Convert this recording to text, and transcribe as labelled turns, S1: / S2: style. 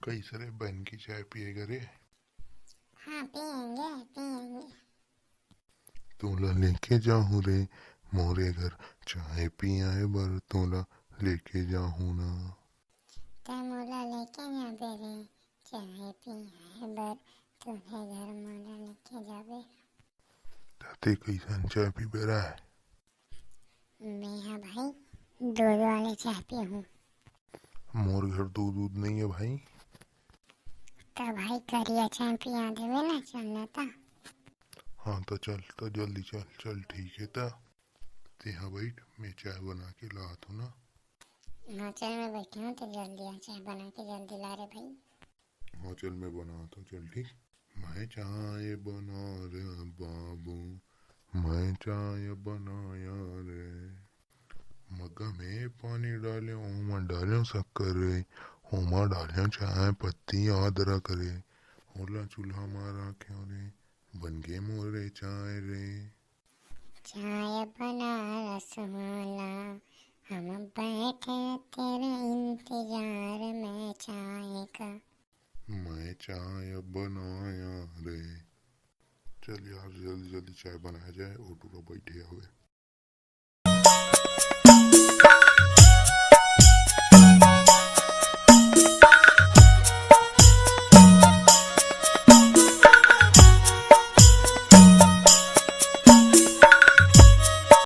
S1: कई सारे बहन की चाय पिएगा रे।
S2: हाँ पियेंगे पियेंगे।
S1: तोला लेके जाऊं रे मोरे घर, चाय पियाए बर तोला लेके जाऊं ना।
S2: ते मोला लेके जाबे रे, चाय पियाए बर तुम्हें घर मोला लेके जाबे।
S1: ताते कैसन चाय पी बेरा है?
S2: मैं हाँ भाई दूध वाले चाय पी हूँ।
S1: मोर घर दूध नहीं है भाई।
S2: तो भाई करिया चाय पिया देवे ना, चलना था।
S1: हाँ तो चल, तो जल्दी चल चल, ठीक है ता ते हाँ बैठ, मैं चाय बना के लात हूँ ना।
S2: हाँ चल मैं बैठी हूँ, तो जल्दी आ चाय बना के जल्दी ला रे भाई।
S1: हाँ चल मैं बनाता हूँ, चल ठीक। मैं चाय बना रे बाबू, मैं चाय बनाया रे। मग्गा में पानी डाले, ओमा डाले शक्कर रे, ओमा डाले चाय पत्ती अदरक रे। होला चूल्हा मारा क्यों रे, बन गए मोरे चाय रे।
S2: चाय बना रसवाला, हम बैठे तेरे इंतजार में चाय का।
S1: मैं चाय बनाया रे। चल यार जल्दी जल्दी चाय बनाया जाए, ऑटो बैठे हुए।